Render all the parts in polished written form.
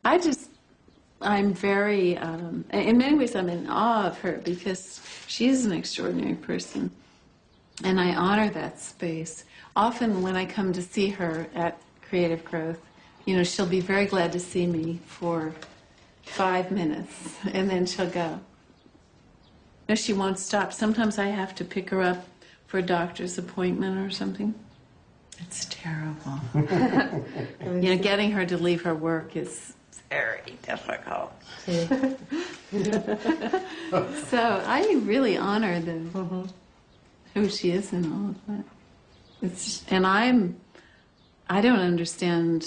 I'm very, in many ways I'm in awe of her because she is an extraordinary person. And I honor that space. Often when I come to see her at Creative Growth, you know, she'll be very glad to see me for 5 minutes, and then she'll go. No, she won't stop. Sometimes I have to pick her up for a doctor's appointment or something. It's terrible. You know, getting her to leave her work is very difficult. So I really honor who she is in all of that. And I don't understand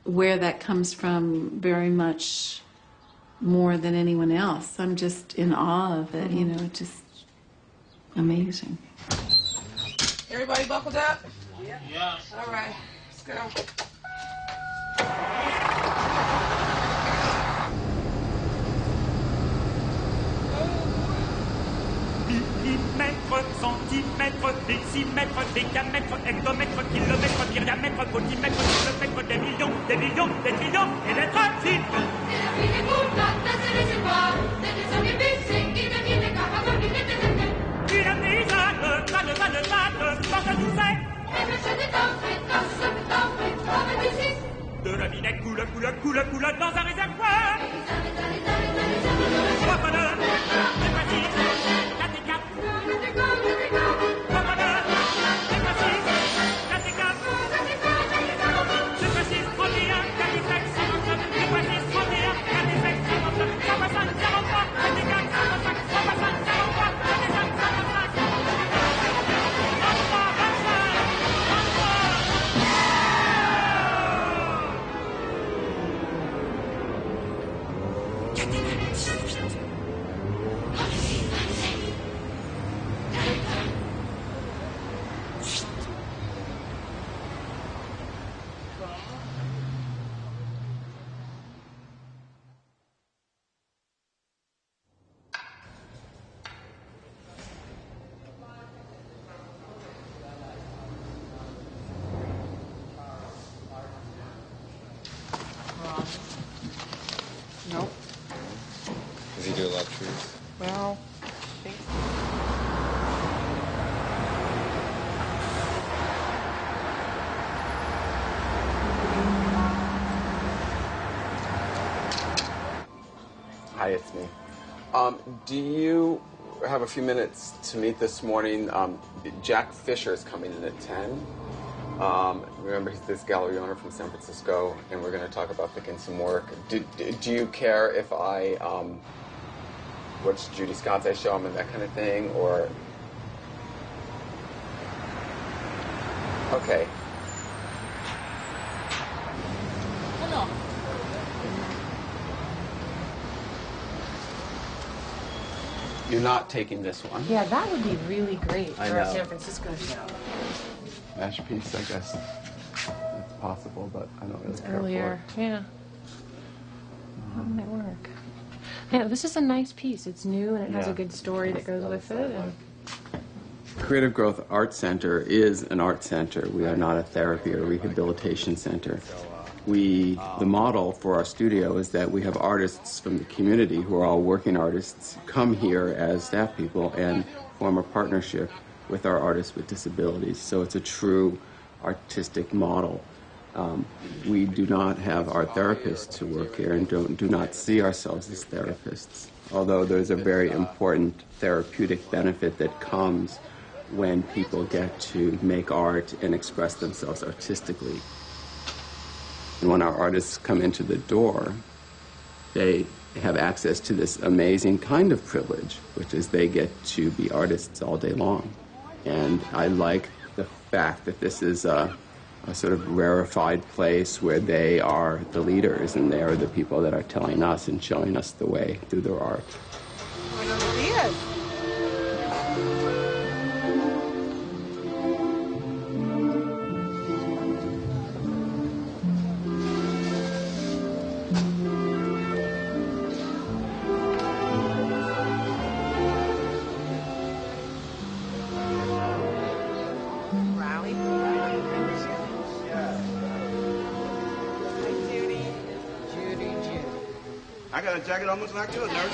where that comes from very much more than anyone else. I'm just in awe of it, you know, just amazing. Everybody buckled up? Yeah. All right, let's go. Millimètres, centimètres, décimètres, décamètres, hectomètres, kilomètres, myriamètres, potimètres, kilomètres, des millions, des millions, des trillions et des trillions. De la vinaigre coule, coule, coule, coule dans un réservoir. Nope. Does he do a lot of trees? Well, I think Hi, it's me. Do you have a few minutes to meet this morning? Jack Fisher is coming in at 10. Remember, he's this gallery owner from San Francisco, and we're going to talk about picking some work. Do you care if I watch Judith Scott's I show him and that kind of thing, or? Okay. Hello. You're not taking this one. Yeah, that would be really great for I our know. San Francisco show. Masterpiece, I guess. It's possible, but I don't really It's care earlier. for it. Yeah. How might work? Yeah, this is a nice piece. It's new and it has a good story that goes with it. And Creative Growth Art Center is an art center. We are not a therapy or rehabilitation center. The model for our studio is that we have artists from the community who are all working artists come here as staff people and form a partnership with our artists with disabilities. So it's a true artistic model. We do not have our therapists who work here and do not see ourselves as therapists, although there's a very important therapeutic benefit that comes when people get to make art and express themselves artistically. And when our artists come into the door, they have access to this amazing kind of privilege, which is they get to be artists all day long. And I like the fact that this is a sort of rarefied place where they are the leaders and they are the people that are telling us and showing us the way through their art. Buenos dias. I got a jacket almost like yours, nurse.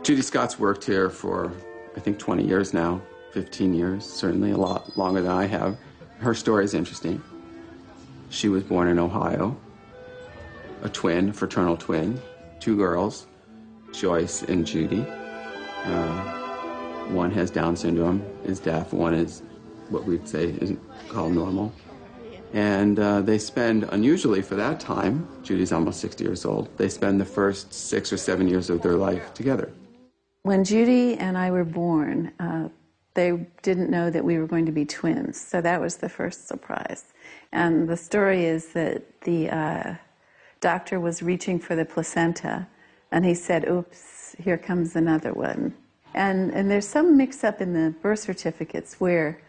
Judith Scott's worked here for, I think, 20 years now, 15 years, certainly a lot longer than I have. Her story is interesting. She was born in Ohio, a twin, fraternal twin, 2 girls, Joyce and Judy. One has Down syndrome, is deaf, one is what we'd say is called normal. And they spend, unusually for that time, Judy's almost 60 years old, they spend the first 6 or 7 years of their life together. When Judy and I were born, they didn't know that we were going to be twins, so that was the first surprise. And the story is that the doctor was reaching for the placenta, and he said, oops, here comes another one. And there's some mix-up in the birth certificates where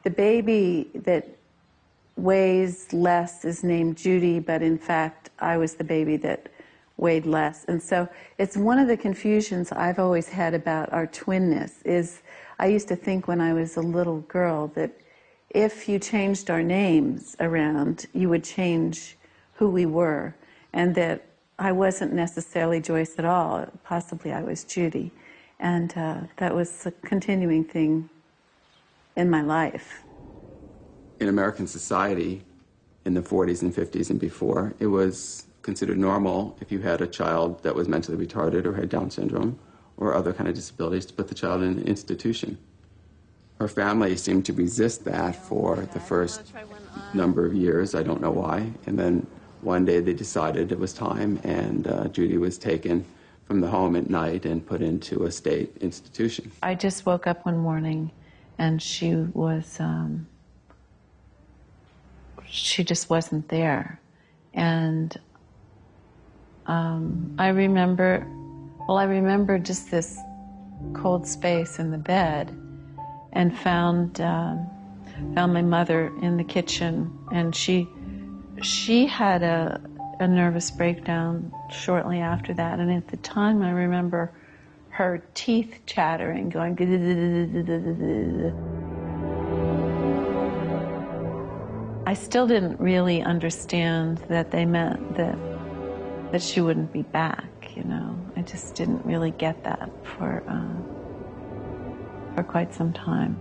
the baby that weighs less is named Judy, but in fact, I was the baby that weighed less. And so it's one of the confusions I've always had about our twinness is I used to think when I was a little girl that if you changed our names around, you would change who we were, and that I wasn't necessarily Joyce at all. Possibly I was Judy. And that was a continuing thing in my life. In American society, in the 40s and 50s and before, it was considered normal if you had a child that was mentally retarded or had Down syndrome or other kind of disabilities to put the child in an institution. Her family seemed to resist that for the first number of years, I don't know why, and then one day they decided it was time, and Judy was taken from the home at night and put into a state institution. I just woke up one morning and she just wasn't there. And I remember just this cold space in the bed, and found my mother in the kitchen, and she had a nervous breakdown shortly after that, and at the time I remember her teeth chattering, going. I still didn't really understand that they meant that she wouldn't be back, you know. I just didn't really get that for quite some time.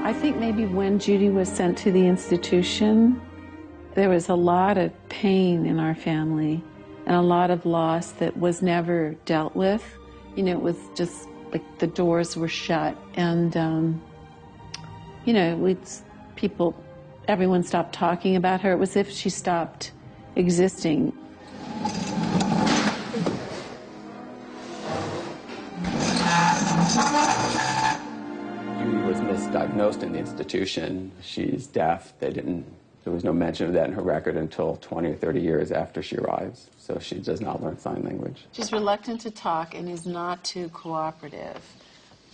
I think maybe when Judy was sent to the institution, there was a lot of pain in our family and a lot of loss that was never dealt with. You know, it was just like the doors were shut, and, you know, everyone stopped talking about her. It was as if she stopped existing. Was misdiagnosed in the institution. She's deaf. There was no mention of that in her record until 20 or 30 years after she arrives. So she does not learn sign language. She's reluctant to talk and is not too cooperative,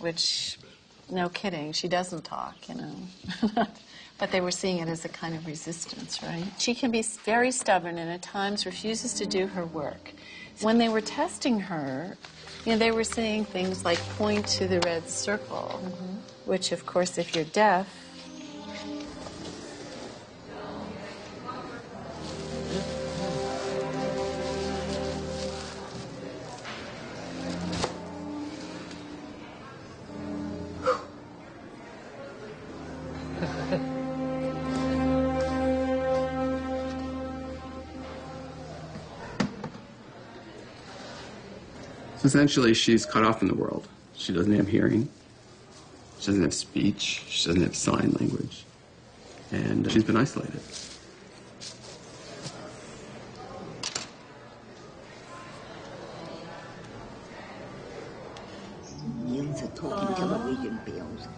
which, no kidding, she doesn't talk, you know. But they were seeing it as a kind of resistance, right? She can be very stubborn and at times refuses to do her work. When they were testing her, you know, they were saying things like point to the red circle, which, of course, if you're deaf, essentially, she's cut off from the world. She doesn't have hearing. She doesn't have speech. She doesn't have sign language. And she's been isolated. Talking television bills.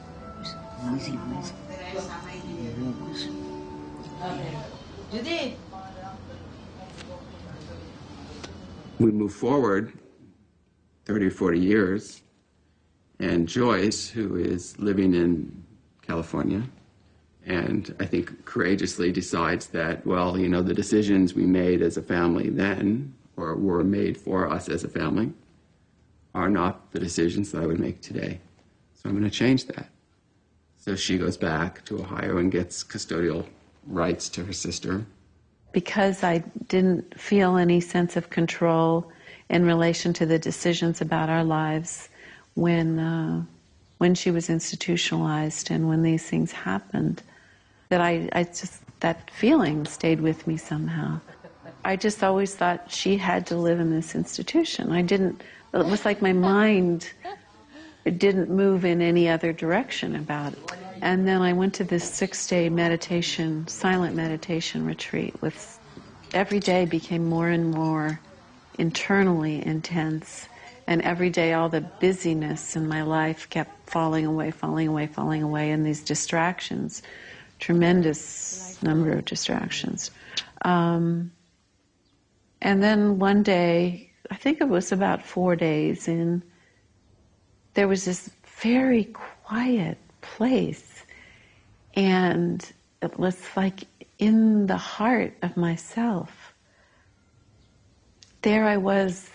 Judith. We move forward 30 or 40 years, and Joyce, who is living in California, and I think courageously decides that, well, you know, the decisions we made as a family then, or were made for us as a family, are not the decisions that I would make today. So I'm going to change that. So she goes back to Ohio and gets custodial rights to her sister. because I didn't feel any sense of control in relation to the decisions about our lives when she was institutionalized and when these things happened, that I just, that feeling stayed with me somehow. I just always thought she had to live in this institution. It was like my mind, it didn't move in any other direction about it. And then I went to this 6-day meditation, silent meditation retreat with, every day became more and more internally intense. And every day all the busyness in my life kept falling away, and these distractions, tremendous number of distractions. And then one day, I think it was about 4 days in, there was this very quiet place. And it was like in the heart of myself. There I was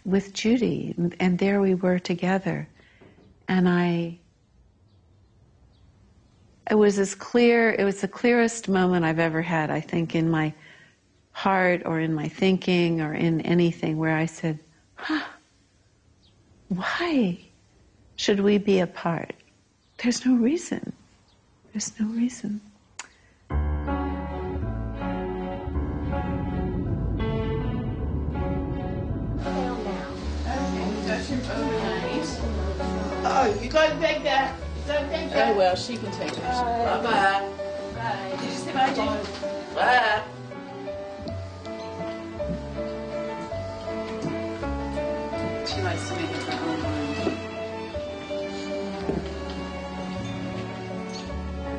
with Judy, and there we were together. And it was the clearest moment I've ever had, I think, in my heart or in my thinking or in anything, where I said, why should we be apart? There's no reason. There's no reason. Oh, you going to take that? Oh, well, she can take it. Bye-bye. Bye. Did you say bye, Jane? Bye. She likes to make it her own mind.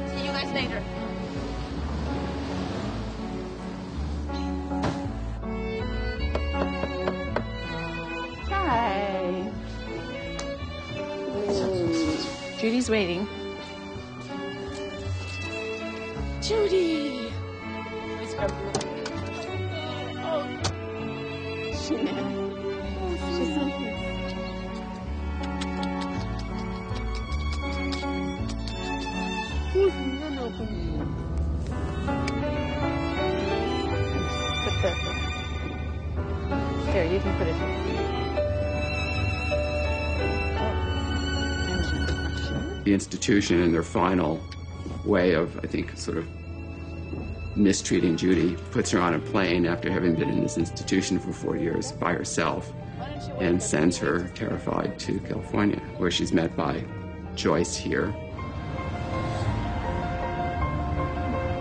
See you guys later. Hi. Judy's waiting. Judy! Here, you can put it here. The institution, in their final way of, I think, sort of mistreating Judy, puts her on a plane after having been in this institution for 4 years by herself and sends her terrified to California, where she's met by Joyce here.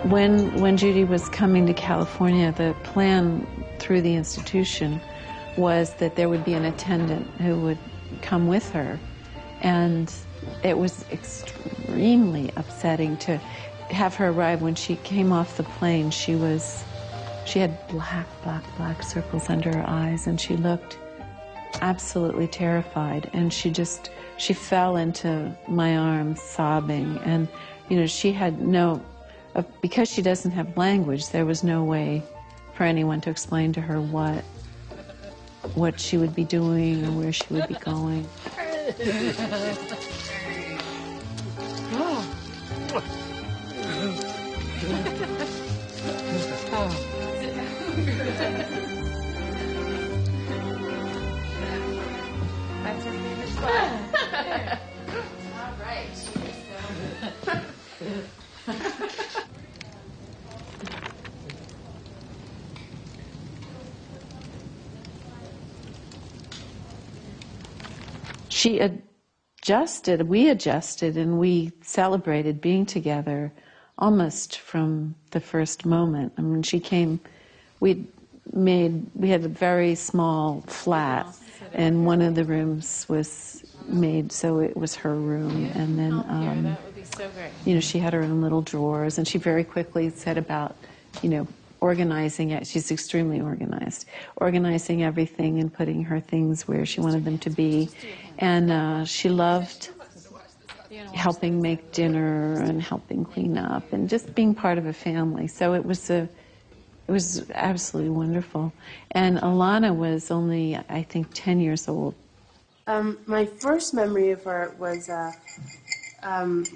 When Judy was coming to California, the plan through the institution was that there would be an attendant who would come with her. And it was extremely upsetting to have her arrive. When she came off the plane, she had black circles under her eyes, and she looked absolutely terrified. And she fell into my arms sobbing. And, you know, she had because she doesn't have language, there was no way for anyone to explain to her what what she would be doing or where she would be going. We adjusted, and we celebrated being together almost from the first moment. I mean, she came, we had a very small flat, and one of the rooms was made so it was her room, and then, that would be so great. you know, she had her own little drawers, and she very quickly said about, you know, organizing it. She's extremely organized. Organizing everything and putting her things where she wanted them to be. And she loved helping make dinner and helping clean up and just being part of a family. So it was absolutely wonderful. And Alana was only, I think, 10 years old. My first memory of her was when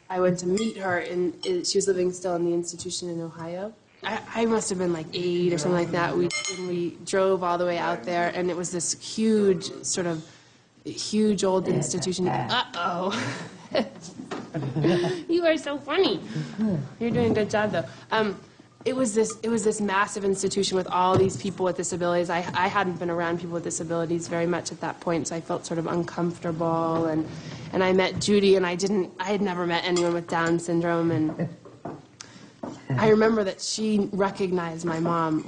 I went to meet her, she was living still in the institution in Ohio. I must have been like 8 or something like that. We drove all the way out there, and it was this huge old institution. Uh-oh. You are so funny. You're doing a good job, though. It was this massive institution with all these people with disabilities. I hadn't been around people with disabilities very much at that point, so I felt sort of uncomfortable. And I met Judy, and I had never met anyone with Down syndrome, and I remember that she recognized my mom,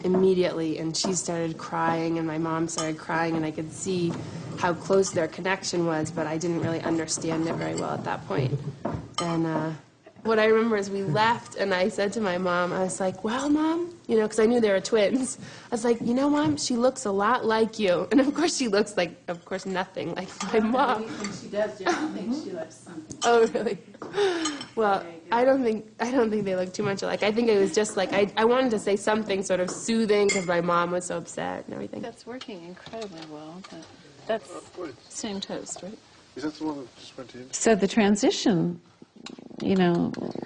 immediately, and she started crying, and my mom started crying, and I could see how close their connection was, but I didn't really understand it very well at that point. And what I remember is we left, and I said to my mom, I was like, well, Mom, because I knew they were twins. I was like, Mom, she looks a lot like you. And of course she looks like, nothing like my mom. She does, I think she looks something. Oh, really? Well, I don't think they look too much alike. I think it was just like, I wanted to say something sort of soothing because my mom was so upset and everything. That's working incredibly well. That's same toast, right? Is that the one that just went to you? So the transition,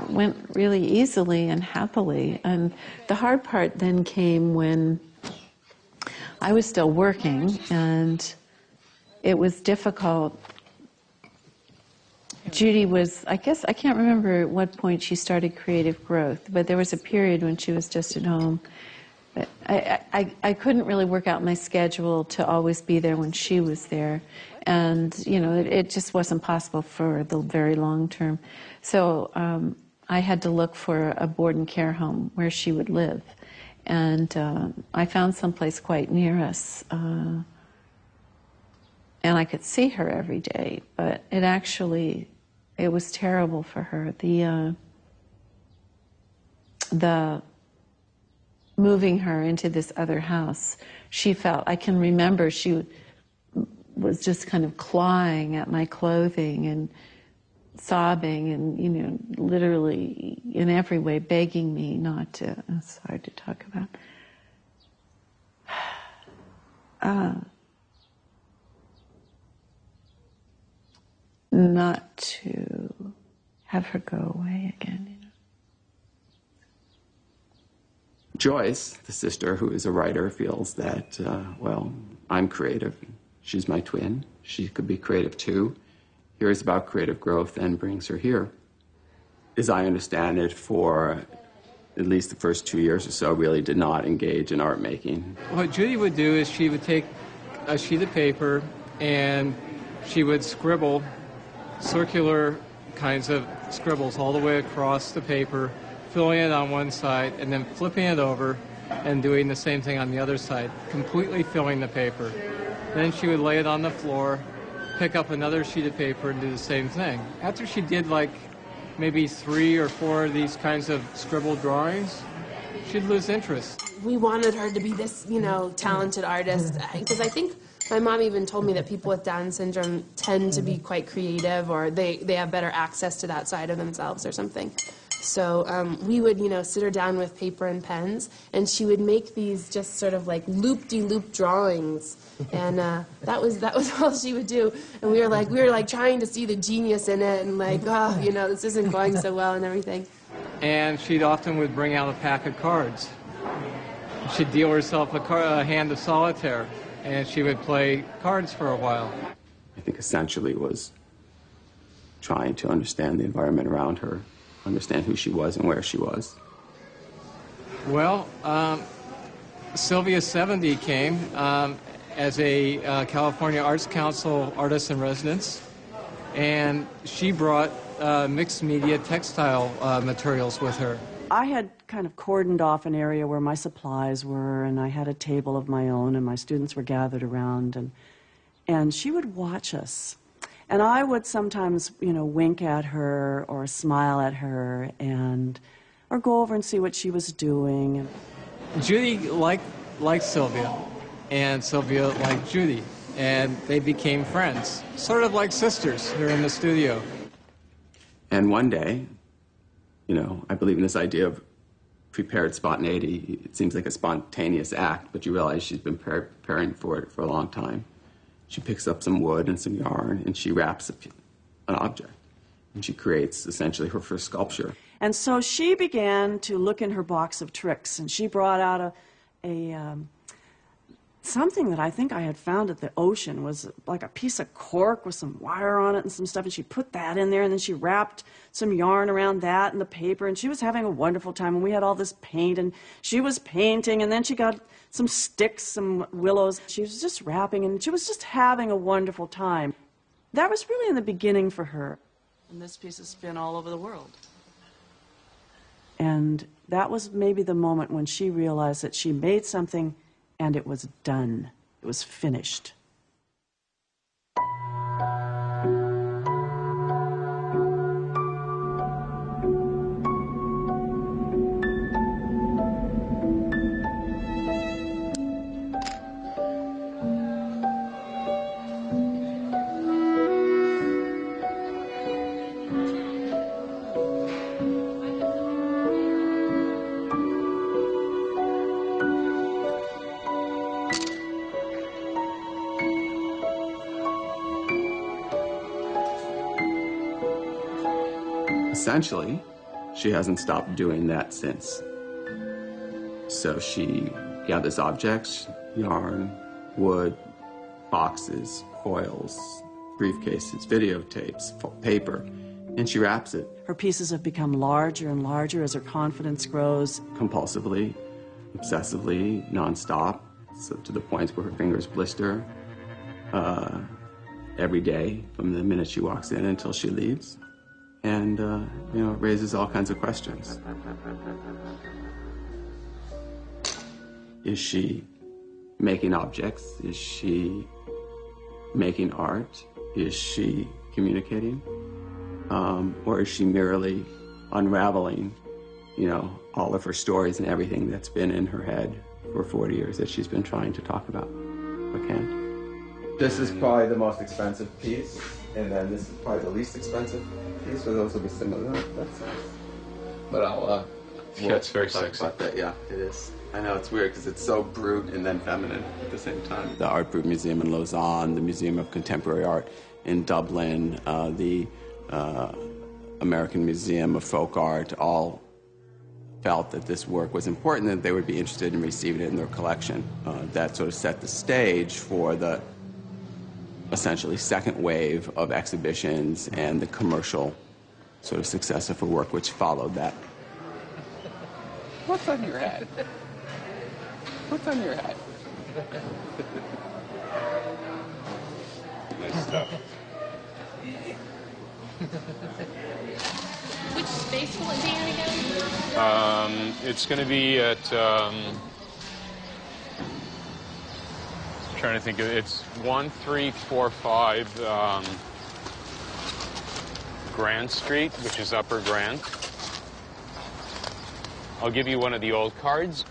went really easily and happily. And the hard part then came when I was still working, and it was difficult. Judy was, I can't remember at what point she started creative growth, but there was a period when she was just at home. I couldn't really work out my schedule to always be there when she was there. And, it just wasn't possible for the very long term. So I had to look for a board and care home where she would live. And I found someplace quite near us. And I could see her every day. But it was terrible for her. The moving her into this other house, I can remember she was just kind of clawing at my clothing and sobbing and, literally in every way begging me not to, it's hard to talk about, not to have her go away again. Joyce, the sister who is a writer, feels that, I'm creative. She's my twin. She could be creative too. Hears about creative growth and brings her here. As I understand it, for at least the first 2 years or so, really did not engage in art making. What Judy would do is she would take a sheet of paper and she would scribble circular kinds of scribbles all the way across the paper, filling it on one side and then flipping it over and doing the same thing on the other side, completely filling the paper. Then she would lay it on the floor, pick up another sheet of paper and do the same thing. After she did maybe 3 or 4 of these kinds of scribbled drawings, she'd lose interest. We wanted her to be this, talented artist, because I think my mom even told me that people with Down syndrome tend to be quite creative, or they have better access to that side of themselves or something. So we would, sit her down with paper and pens, and she would make these just sort of like loop-de-loop drawings, and that was all she would do. And we were like trying to see the genius in it, and like, this isn't going so well and everything. And she'd often would bring out a pack of cards. She'd deal herself a hand of solitaire, and she would play cards for a while. I think essentially was trying to understand the environment around her, understand who she was and where she was. Well, Sylvia 70 came as a California Arts Council artist in residence, and she brought mixed media textile materials with her. I had kind of cordoned off an area where my supplies were, and I had a table of my own, and my students were gathered around, and she would watch us. And I would sometimes, wink at her or smile at her, or go over and see what she was doing. Judy liked Sylvia, and Sylvia liked Judy, and they became friends, sort of like sisters here in the studio. And one day, I believe in this idea of prepared spontaneity. It seems like a spontaneous act, but you realize she's been preparing for it for a long time. She picks up some wood and some yarn, and she wraps an object. And she creates, essentially, her first sculpture. And so she began to look in her box of tricks, and she brought out something that I think I had found at the ocean. Was like a piece of cork with some wire on it and some stuff, and she put that in there, and then she wrapped some yarn around that and the paper, and she was having a wonderful time, and we had all this paint, and she was painting, and then she got some sticks, some willows. She was just wrapping, and she was just having a wonderful time. That was really in the beginning for her. And this piece has been all over the world. And that was maybe the moment when she realized that she made something and it was done. It was finished. Essentially, she hasn't stopped doing that since. So she gathers objects, yarn, wood, boxes, coils, briefcases, videotapes, paper, and she wraps it. Her pieces have become larger and larger as her confidence grows. Compulsively, obsessively, nonstop, so to the point where her fingers blister every day from the minute she walks in until she leaves. And, it raises all kinds of questions. Is she making objects? Is she making art? Is she communicating? Or is she merely unraveling, all of her stories and everything that's been in her head for 40 years that she's been trying to talk about, but can't? This is probably the most expensive piece, and then this is probably the least expensive piece, so those will be similar. That's nice. But yeah, it's very sexy. About that. Yeah, it is. I know, it's weird because it's so brute and then feminine at the same time. The Art Brut Museum in Lausanne, the Museum of Contemporary Art in Dublin, the American Museum of Folk Art all felt that this work was important and that they would be interested in receiving it in their collection. That sort of set the stage for the essentially second wave of exhibitions and the commercial sort of success of her work which followed that. What's on your hat? What's on your hat? Nice stuff. Which space will it be in again? It's going to be at, trying to think of it, it's 1345 Grand Street, which is Upper Grand. I'll give you one of the old cards.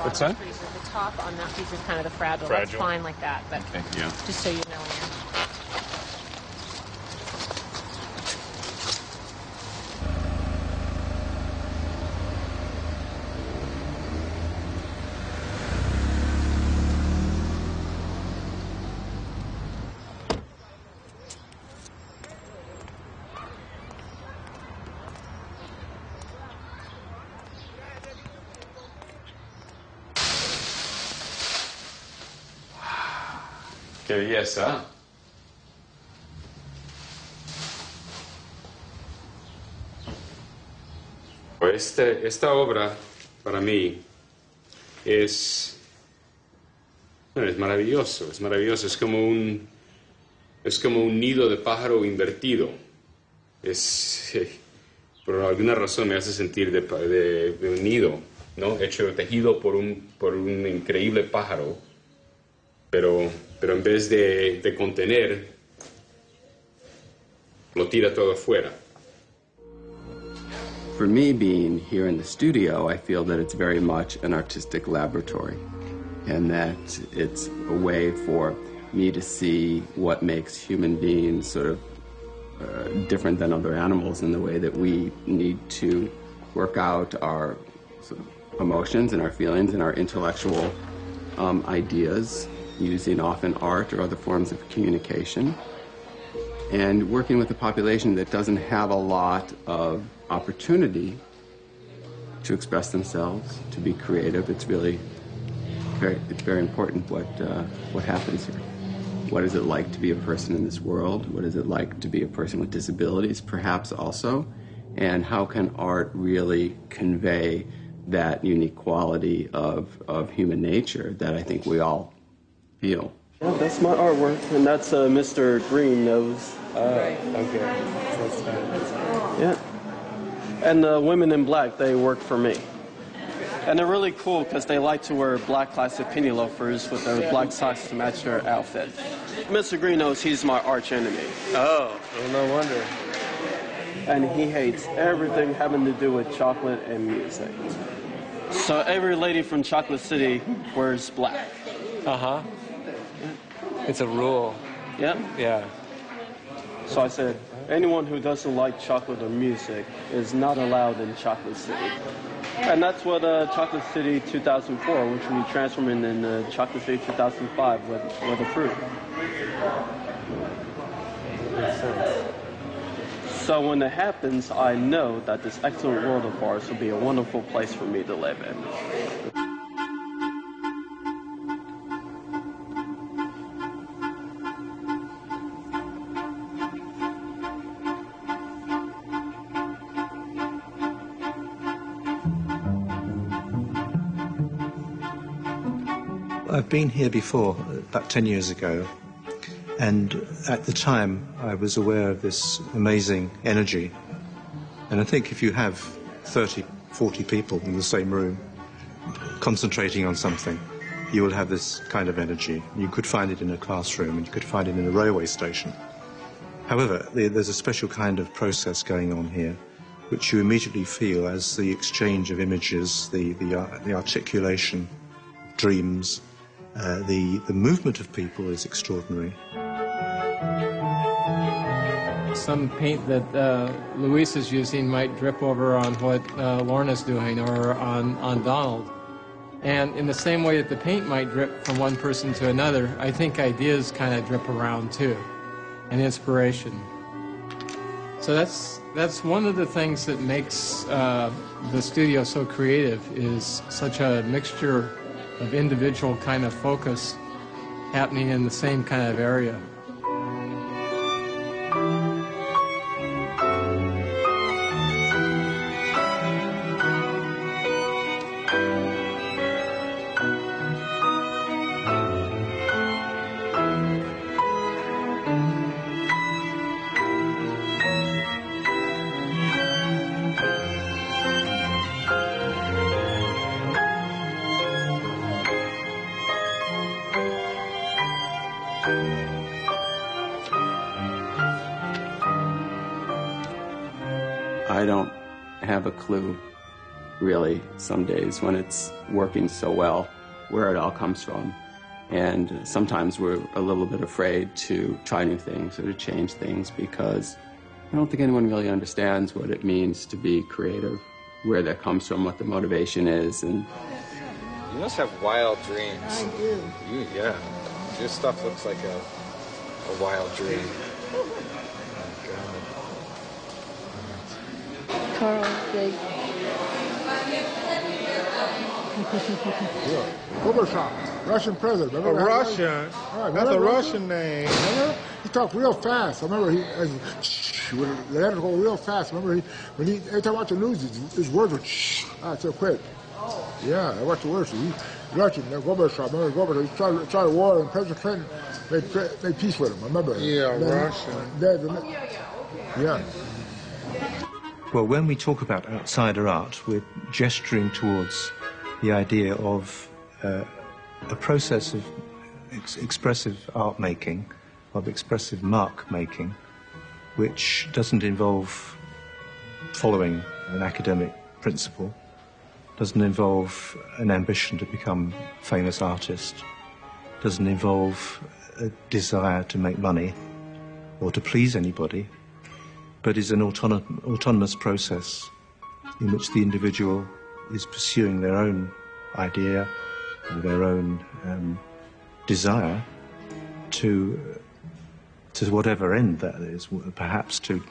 What's that? The top on that piece is kind of the fragile. Fragile. That's fine like that, but Okay, yeah. just so you know. Qué belleza. Esta obra, para mí, es maravilloso, es maravilloso. Es como un nido de pájaro invertido. Por alguna razón me hace sentir de un nido, ¿no? Tejido por un increíble pájaro, pero en vez de contener, lo tira todo afuera. For me, being here in the studio, I feel that it's very much an artistic laboratory, and that it's a way for me to see what makes human beings sort of different than other animals in the way that we need to work out our sort of emotions and our feelings and our intellectual ideas, using often art or other forms of communication, and working with a population that doesn't have a lot of opportunity to express themselves, to be creative. It's really very important what happens here. What is it like to be a person in this world? What is it like to be a person with disabilities, perhaps also? And how can art really convey that unique quality of human nature that I think we all feel? Yeah, that's my artwork, and that's Mr. Green Nose. Right. Okay. That's yeah. And the women in black, they work for me. And they're really cool because they like to wear black classic penny loafers with their black socks to match their outfit. Mr. Green Nose, he's my arch enemy. Oh, well, no wonder. And he hates everything having to do with chocolate and music. So every lady from Chocolate City wears black. Uh-huh. It's a rule. Yep. Yeah. So I said, anyone who doesn't like chocolate or music is not allowed in Chocolate City. And that's what Chocolate City 2004, which we transformed in Chocolate City 2005 with the fruit. Makes sense. So when it happens, I know that this excellent world of ours will be a wonderful place for me to live in. I've been here before, about 10 years ago, and at the time I was aware of this amazing energy. And I think if you have 30, 40 people in the same room concentrating on something, you will have this kind of energy. You could find it in a classroom, and you could find it in a railway station. However, there's a special kind of process going on here, which you immediately feel as the exchange of images, the articulation, dreams. The movement of people is extraordinary. Some paint that Luis is using might drip over on what Lorna's doing or on Donald. And in the same way that the paint might drip from one person to another, I think ideas kind of drip around too, and inspiration. So that's one of the things that makes the studio so creative, is such a mixture of individual kind of focus happening in the same kind of area. I don't have a clue, really, some days when it's working so well, where it all comes from. And sometimes we're a little bit afraid to try new things or to change things because I don't think anyone really understands what it means to be creative, where that comes from, what the motivation is. And you must have wild dreams. I do. Yeah. Your stuff looks like a wild dream. Carl, Jake. Yeah. Gorbachev, Russian president. Remember A Russian? Right, That's a Russian name. Remember? He talked real fast. I remember he would let it go real fast. Remember every time I watch the news, his words were so quick. Yeah, I watched the words. Russian, Gorbachev, remember Gorbachev, he tried a war, and President Clinton made peace with him. I remember. Yeah, Russian. Yeah. Well, when we talk about outsider art, we're gesturing towards the idea of a process of expressive art making, of expressive mark making, which doesn't involve following an academic principle, doesn't involve an ambition to become a famous artist, doesn't involve a desire to make money or to please anybody, but is an autonomous process in which the individual is pursuing their own idea or their own desire to whatever end that is, perhaps to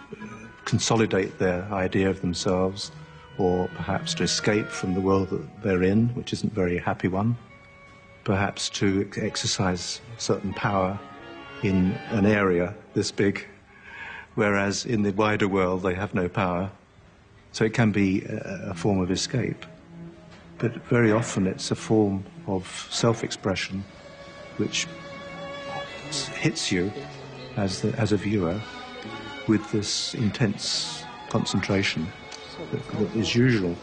consolidate their idea of themselves, or perhaps to escape from the world that they're in, which isn't a very happy one, perhaps to exercise certain power in an area this big, whereas in the wider world they have no power. So it can be a form of escape. But very often it's a form of self-expression which hits you as a viewer with this intense concentration that is usually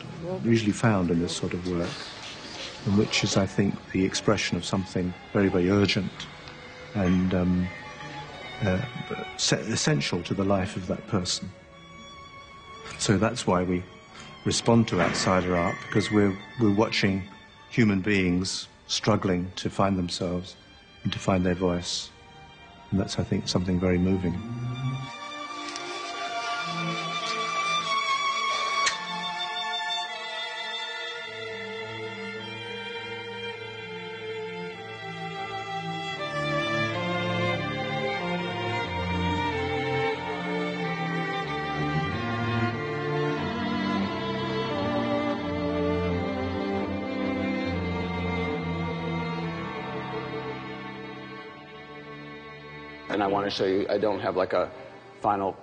found in this sort of work, and which is, I think, the expression of something very, very urgent and essential to the life of that person. So that's why we respond to outsider art, because we're watching human beings struggling to find themselves and to find their voice. And that's, I think, something very moving. And I want to show you, I don't have like a final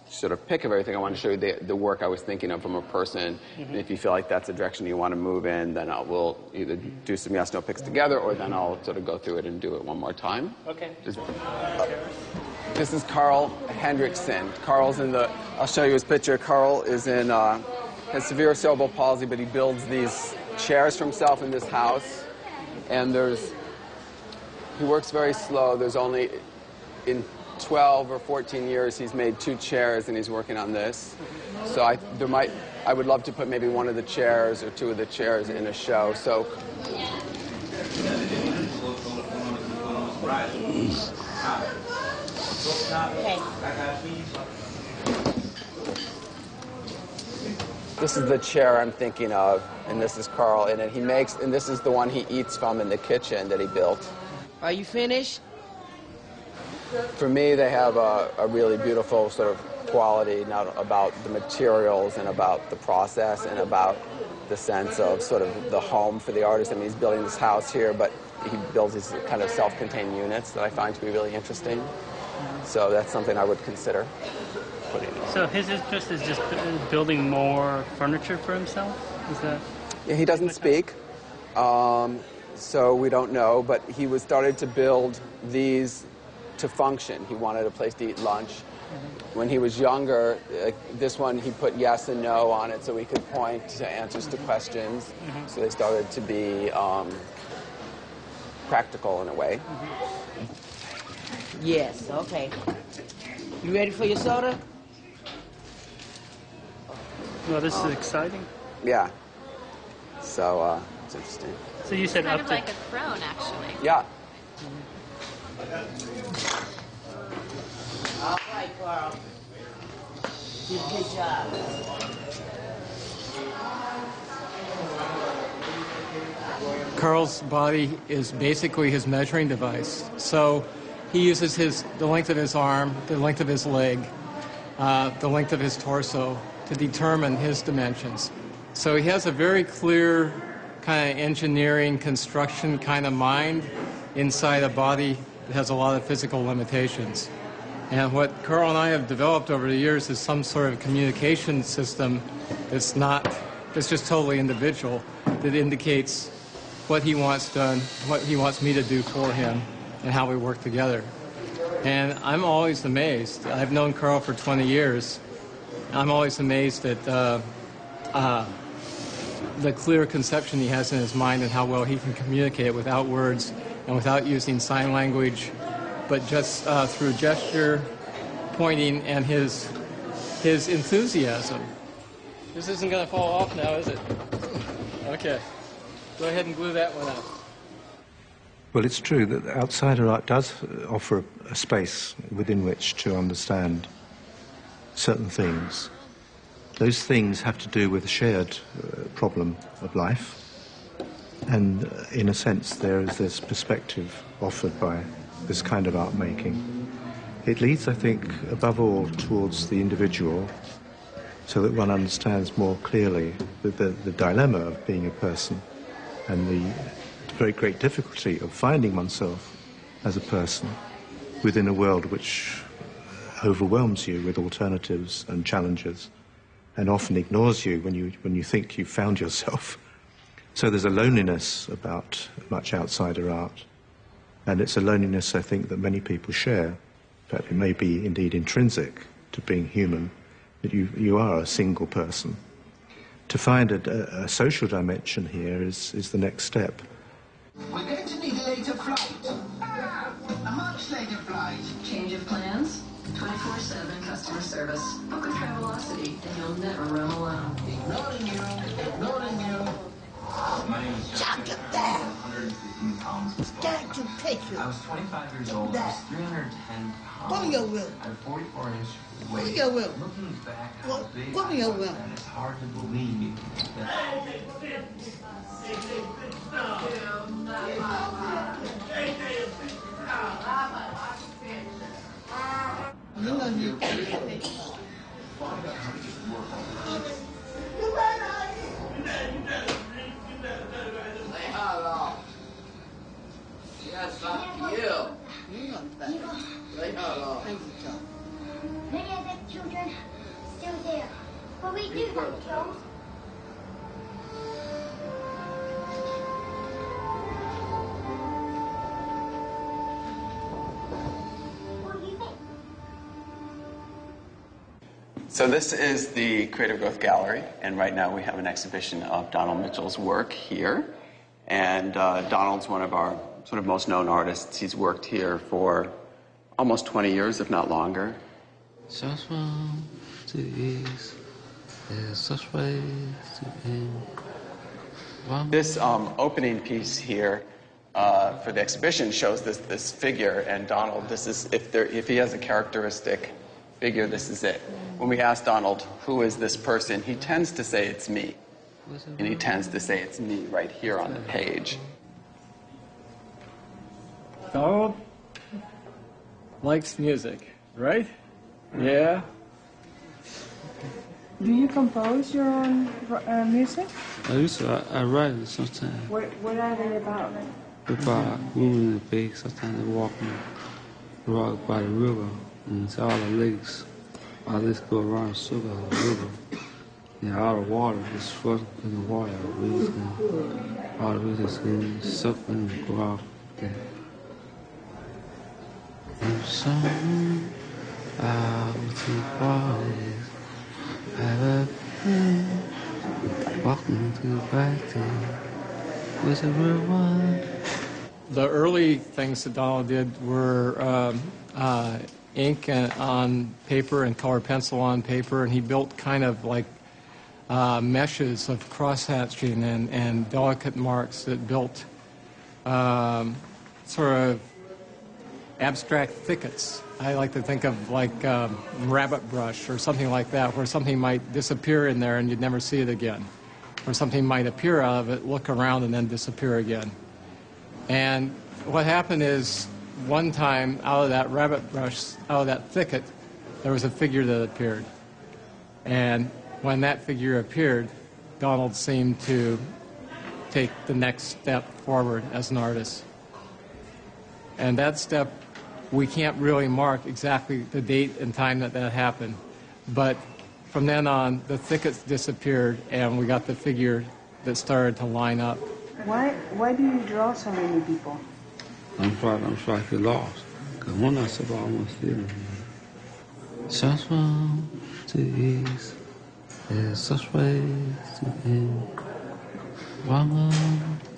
sort of pick of everything. I want to show you the work I was thinking of from a person. And if you feel like that's a direction you want to move in, then we'll either do some yes-no picks together, or then I'll sort of go through it and do it one more time. Okay. This is Carl Hendrickson. Carl's I'll show you his picture. Carl is has severe cerebral palsy, but he builds these chairs for himself in this house. And he works very slow. There's only, in 12 or 14 years, he's made 2 chairs, and he's working on this. So I would love to put maybe one of the chairs or 2 of the chairs in a show. So. This is the chair I'm thinking of, and this is Carl, and this is the one he eats from in the kitchen that he built. Are you finished? For me, they have a really beautiful sort of quality, not about the materials and about the process and about the sense of sort of the home for the artist. I mean, he's building this house here, but he builds these kind of self-contained units that I find to be really interesting. So that's something I would consider putting in. So his interest is just building more furniture for himself? Is that? Yeah, he doesn't speak, so we don't know, but he was started to build these to function. He wanted a place to eat lunch. When he was younger, this one, he put yes and no on it so we could point to answers to questions. So they started to be practical in a way. Yes, okay. You ready for your soda? Well, this is exciting. Yeah. So it's interesting. So you said kind up of to... like a throne, actually. Yeah. All right, Carl. You did a good job. Carl's body is basically his measuring device. So he uses the length of his arm, the length of his leg, the length of his torso to determine his dimensions. So he has a very clear kind of engineering, construction kind of mind inside a body that has a lot of physical limitations. And what Carl and I have developed over the years is some sort of communication system that's just totally individual, that indicates what he wants done, what he wants me to do for him, and how we work together. And I'm always amazed. I've known Carl for 20 years. I'm always amazed at the clear conception he has in his mind and how well he can communicate without words and without using sign language, but just through gesture, pointing, and his enthusiasm. This isn't going to fall off now, is it? Okay. Go ahead and glue that one up. Well, it's true that outsider art does offer a space within which to understand certain things. Those things have to do with a shared problem of life. And in a sense, there is this perspective offered by this kind of art making. It leads, I think, above all towards the individual, so that one understands more clearly the dilemma of being a person and the very great difficulty of finding oneself as a person within a world which overwhelms you with alternatives and challenges and often ignores you when you think you've found yourself. So there's a loneliness about much outsider art, and it's a loneliness, I think, that many people share. In fact, it may be indeed intrinsic to being human, that you are a single person. To find a social dimension here is the next step. We're going to need a later flight. A much later flight. Change of plans? 24/7 customer service. Book with Travelocity and you'll never run alone. Ignoring you. Chuck it there. 115 pounds. Got to take it. I was 25 years old. I was 310 pounds. What are your will? I had 44-inch waist. What are your will? Looking back, how big What are your will? and it's hard to believe that. Yes, up to you. Many of the children still there. But we do have clothes. What do you think? So this is the Creative Growth Gallery, and right now we have an exhibition of Donald Mitchell's work here. And Donald's one of our sort of most known artists. He's worked here for almost 20 years, if not longer. Just from to east, there's such ways to end. This opening piece here for the exhibition shows this figure, and Donald, this is if he has a characteristic figure, this is it. When we ask Donald, who is this person, he tends to say it's me. And he tends to say it's me right here on the page. Donald likes music, right? Yeah. Do you compose your own music? I write it sometimes. What are they about? About women in the bay, sometimes they walk by the river, and it's all the lakes. All this go around the circle of the river. And all the water is frozen in the water. All the rivers can suck and go out. Okay. And some out to the forest, have a friend, walking to the back door, with a real one. The early things that Donald did were ink on paper and colored pencil on paper, and he built kind of like meshes of cross-hatching and delicate marks that built sort of abstract thickets. I like to think of like rabbit brush or something like that, where something might disappear in there and you'd never see it again. Or something might appear out of it, look around, and then disappear again. And what happened is, one time, out of that rabbit brush, out of that thicket, there was a figure that appeared. And when that figure appeared, Donald seemed to take the next step forward as an artist. And that step, we can't really mark exactly the date and time that that happened. But from then on, the thickets disappeared, and we got the figure that started to line up. Why do you draw so many people? I'm trying to get lost. Because when I saw I almost feeling such from to the east, there's such ways to end. Wrong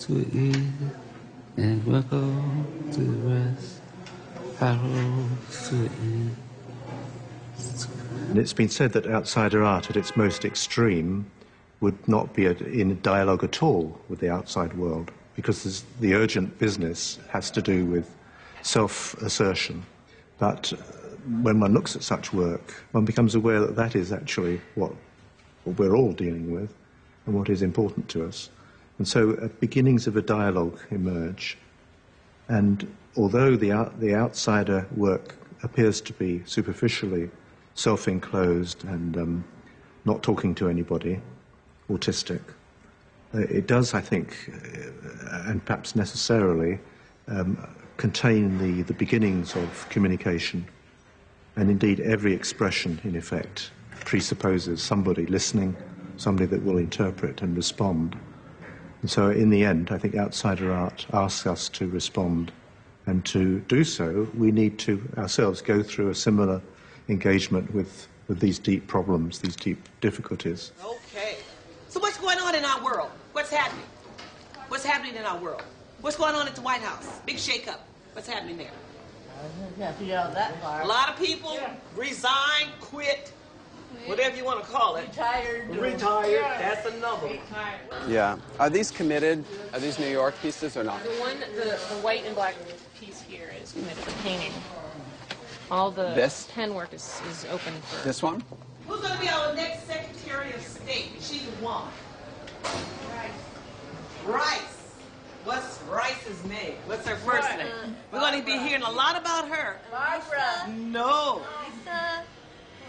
to the east, and we'll go to the west, arrows to the end. And it's been said that outsider art at its most extreme would not be in a dialogue at all with the outside world, because the urgent business has to do with self-assertion. But when one looks at such work, one becomes aware that that is actually what we're all dealing with and what is important to us. And so beginnings of a dialogue emerge. And although the outsider work appears to be superficially self-enclosed and not talking to anybody, autistic, it does, I think, and perhaps necessarily, contain the beginnings of communication. And indeed, every expression, in effect, presupposes somebody listening, somebody that will interpret and respond. And so in the end, I think outsider art asks us to respond. And to do so, we need to ourselves go through a similar engagement with these deep problems, these deep difficulties. Okay. So what's going on in our world? What's happening? What's happening in our world? What's going on at the White House? Big shakeup. What's happening there? That far. A lot of people resign, quit, whatever you want to call it. Retired. That's another one. Yeah. Are these committed? Are these New York pieces or not? The one, the white and black piece here is committed to painting. All the pen work is open for... This one? Who's going to be our next Secretary of State? She's a woman. Rice. What's Rice's name? What's her first name? We're going to be hearing a lot about her. Barbara. No. Lisa.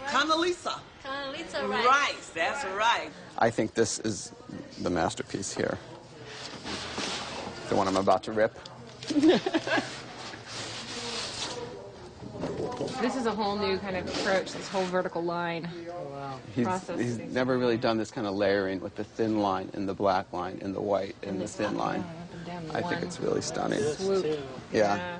Condoleezza. Condoleezza Rice. Rice. That's right. I think this is the masterpiece here. The one I'm about to rip. This is a whole new kind of approach, this whole vertical line process. He's never really done this kind of layering with the thin line and the black line and the white and the thin line. I think it's really stunning. Yeah.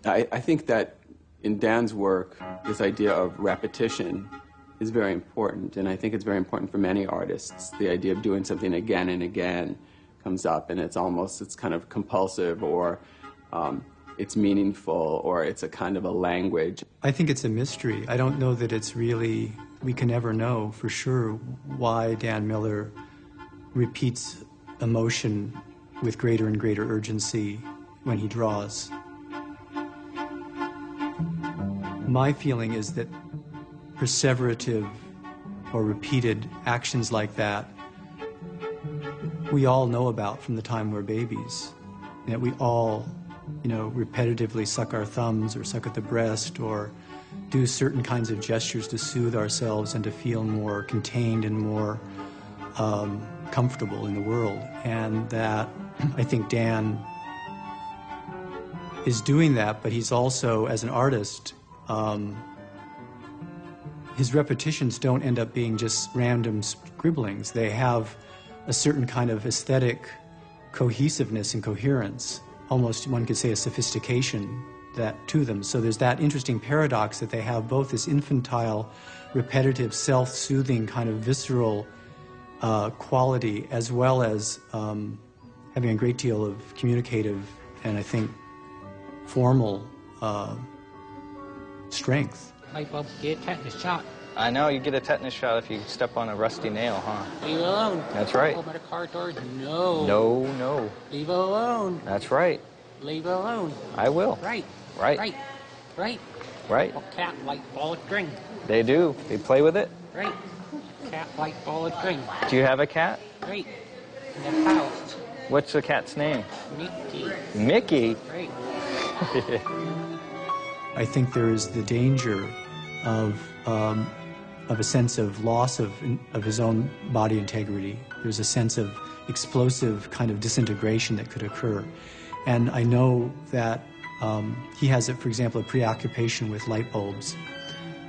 I think that in Dan's work, this idea of repetition is very important, and I think it's very important for many artists. The idea of doing something again and again comes up, and it's kind of compulsive, or it's meaningful, or it's a kind of a language. I think it's a mystery. I don't know that it's really, we can never know for sure why Dan Miller repeats emotion with greater and greater urgency when he draws. My feeling is that perseverative or repeated actions like that we all know about from the time we're babies. That we all, repetitively suck our thumbs or suck at the breast or do certain kinds of gestures to soothe ourselves and to feel more contained and more comfortable in the world. And that I think Dan is doing that, but he's also, as an artist, his repetitions don't end up being just random scribblings. They have a certain kind of aesthetic cohesiveness and coherence, almost one could say a sophistication to them. So there's that interesting paradox that they have both this infantile, repetitive, self-soothing kind of visceral quality, as well as having a great deal of communicative and, I think, formal strength. Light bulb get a tetanus shot. I know, you get a tetanus shot if you step on a rusty nail, huh? Leave it alone. That's right. Open the car doors. No. No. Leave it alone. That's right. Leave it alone. I will. Right. Right. Well, cat like ball of string. They do. They play with it. Right. Cat like ball of string. Do you have a cat? Right. In the house. What's the cat's name? Mickey. Mickey? Right. I think there is the danger of of a sense of loss of his own body integrity. There's a sense of explosive kind of disintegration that could occur. And I know that he has, for example, a preoccupation with light bulbs.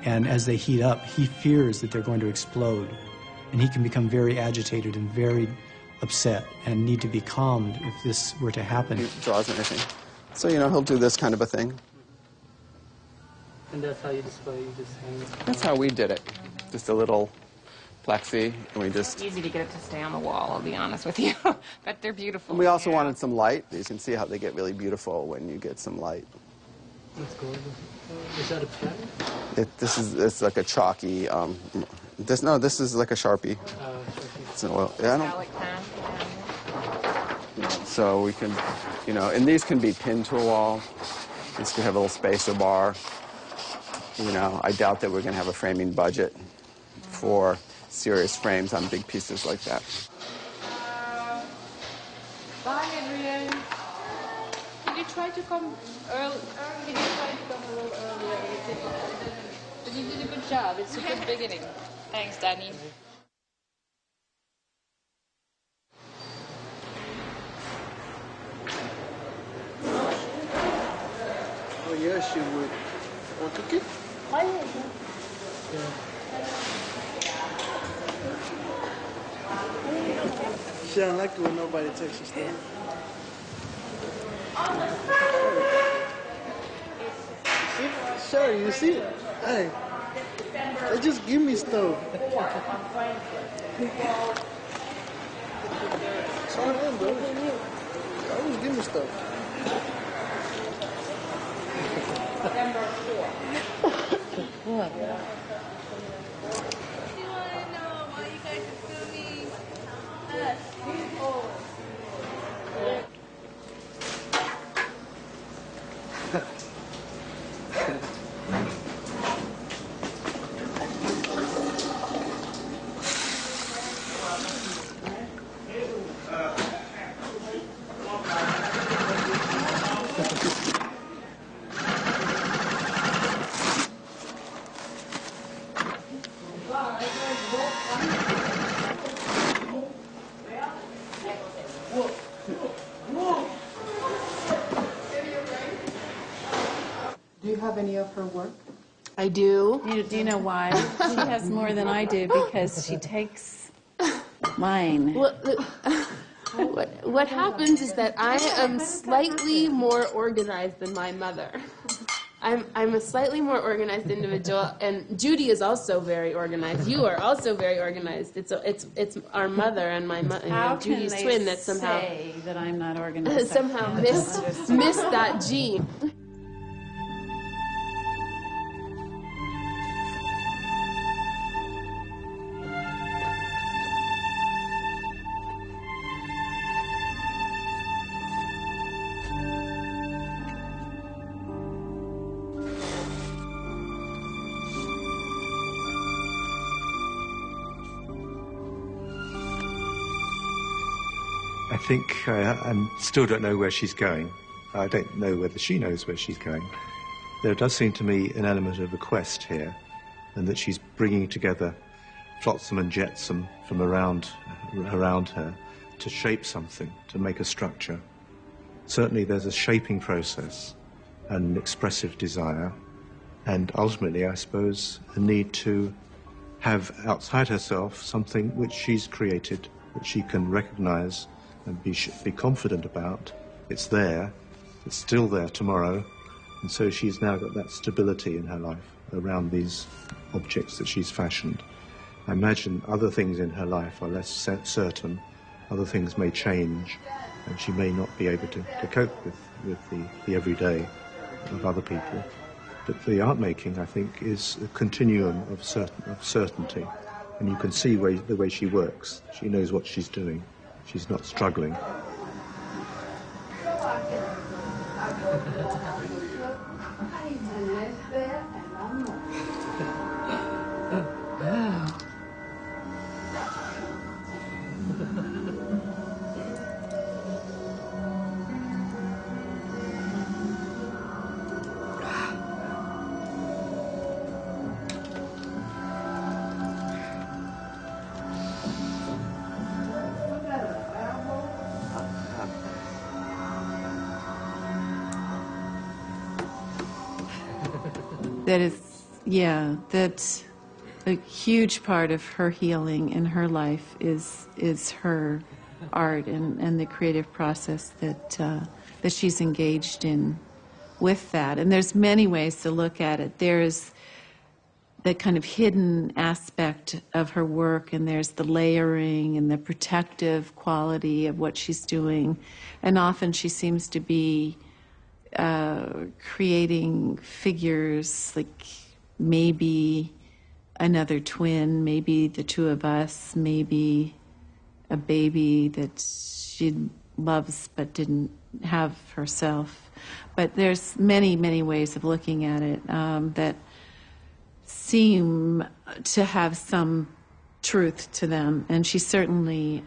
And as they heat up, he fears that they're going to explode. And he can become very agitated and very upset and need to be calmed if this were to happen. He draws anything. So, you know, he'll do this kind of a thing. And that's how you display, you just hang it? That's how we did it. Just a little plexi, and we just... It's easy to get it to stay on the wall, I'll be honest with you. But they're beautiful. And we also wanted some light. You can see how they get really beautiful when you get some light. That's gorgeous. Is that a pen? It's like a chalky, this is like a Sharpie. It's an oil. Yeah, Metallic pen. So we can, you know, and these can be pinned to a wall. These can have a little spacer bar. You know, I doubt that we're going to have a framing budget for serious frames on big pieces like that. Bye, Adrian. Did you try to come early? Did you try to come a little earlier? But you did a good job. It's a good beginning. Thanks, Danny. Oh, yes, you would. Want a cookie? She don't like it when nobody takes her stuff. See? Sure, you see it. Hey, they just give me stuff. Sorry, bro. They always give me stuff. November 4. What? Do you have any of her work? I do. Do you know why? She has more than I do because she takes mine. What happens is that I am slightly more organized than my mother. I'm a slightly more organized individual, and Judy is also very organized. You are also very organized. It's our mother and my Judy's twin that somehow say that I'm not organized? somehow missed that gene. I think I still don't know where she's going. I don't know whether she knows where she's going. There does seem to me an element of a quest here, and that she's bringing together flotsam and jetsam from around her to shape something, to make a structure. Certainly there's a shaping process, an expressive desire, and ultimately, I suppose, a need to have outside herself something which she's created, which she can recognize and be confident about. It's there, it's still there tomorrow, and so she's now got that stability in her life around these objects that she's fashioned. I imagine other things in her life are less certain, other things may change, and she may not be able to cope with the everyday of other people. But the art making, I think, is a continuum of certainty, and you can see the way she works. She knows what she's doing. She's not struggling. that a huge part of her healing in her life is her art and the creative process that she's engaged in with that. And there's many ways to look at it. There's the kind of hidden aspect of her work, and there's the layering and the protective quality of what she's doing. And often she seems to be creating figures like maybe another twin, maybe the two of us, maybe a baby that she loves but didn't have herself. But there's many, many ways of looking at it that seem to have some truth to them. And she certainly,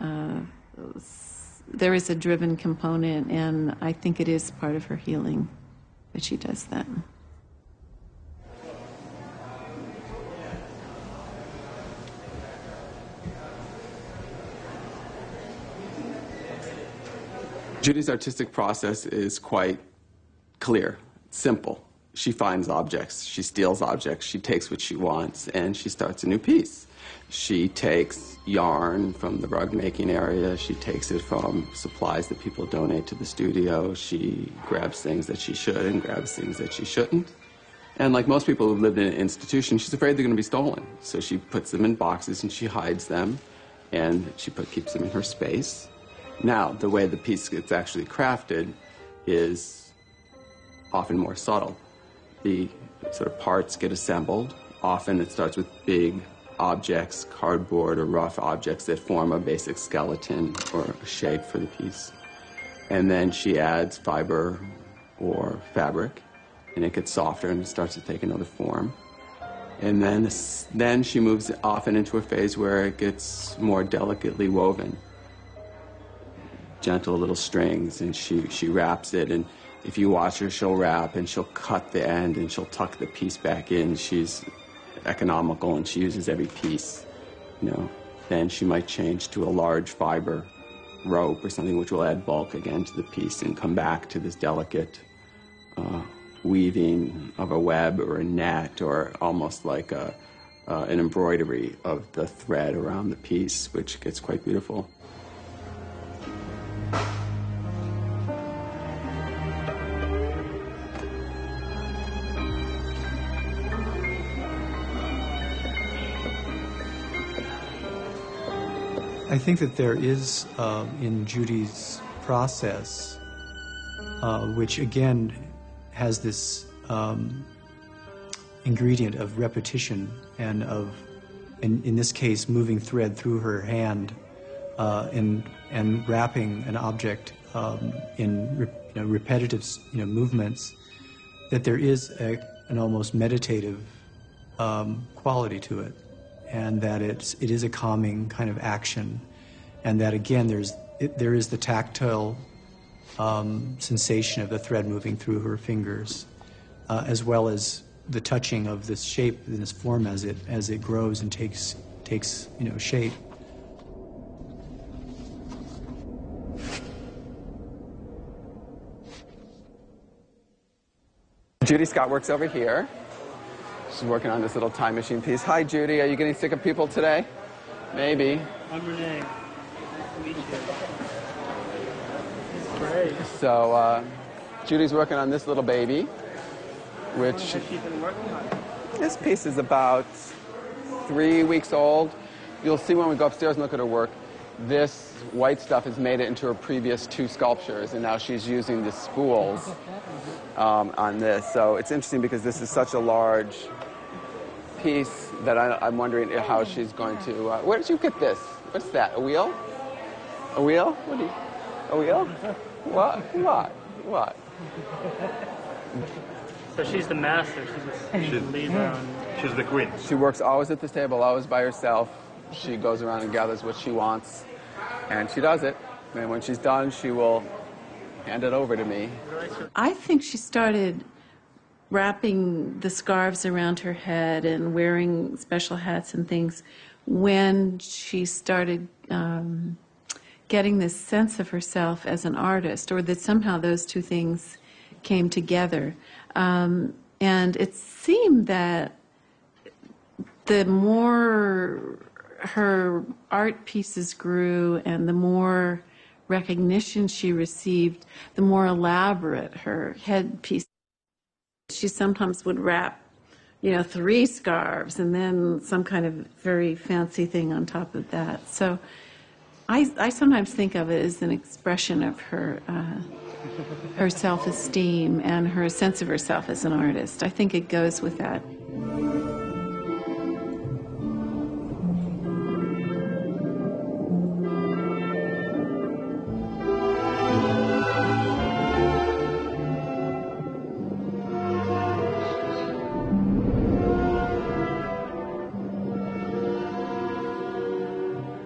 there is a driven component, and I think it is part of her healing that she does that. Judy's artistic process is quite clear, simple. She finds objects, she steals objects, she takes what she wants, and she starts a new piece. She takes yarn from the rug making area, she takes it from supplies that people donate to the studio, she grabs things that she should and grabs things that she shouldn't. And like most people who've lived in an institution, she's afraid they're going to be stolen. So she puts them in boxes and she hides them, and she keeps them in her space. Now, the way the piece gets actually crafted is often more subtle. The sort of parts get assembled. Often it starts with big objects, cardboard or rough objects that form a basic skeleton or a shape for the piece. And then she adds fiber or fabric, and it gets softer and it starts to take another form. And then she moves often into a phase where it gets more delicately woven. Gentle little strings, and she wraps it, and if you watch her, she'll wrap and she'll cut the end and she'll tuck the piece back in. She's economical and she uses every piece, you know. Then she might change to a large fiber rope or something which will add bulk again to the piece and come back to this delicate weaving of a web or a net, or almost like an embroidery of the thread around the piece, which gets quite beautiful. I think that there is, in Judy's process, which again has this ingredient of repetition and of, in this case, moving thread through her hand and wrapping an object in repetitive movements, that there is an almost meditative quality to it. And that it is a calming kind of action, and that again there is the tactile sensation of the thread moving through her fingers, as well as the touching of this shape and this form as it grows and takes shape. Judith Scott works over here. She's working on this little time machine piece. Hi, Judy. Are you getting sick of people today? Maybe. I'm Renee. Nice to meet you. Great. So, Judy's working on this little baby, which... How long has she been working on it? This piece is about 3 weeks old. You'll see when we go upstairs and look at her work, this white stuff has made it into her previous 2 sculptures, and now she's using the spools on this. So it's interesting because this is such a large piece that I'm wondering how she's going to... where did you get this? What's that? A wheel? A wheel? What do you... A wheel? What? So she's the master. She's the leader. She's the queen. She works always at this table, always by herself. She goes around and gathers what she wants, and she does it. And when she's done, she will hand it over to me. I think she started wrapping the scarves around her head and wearing special hats and things when she started getting this sense of herself as an artist, or that somehow those two things came together. And And it seemed that the more her art pieces grew and the more recognition she received, the more elaborate her headpiece. She sometimes would wrap, 3 scarves and then some kind of very fancy thing on top of that. So I sometimes think of it as an expression of her self-esteem and her sense of herself as an artist. I think it goes with that.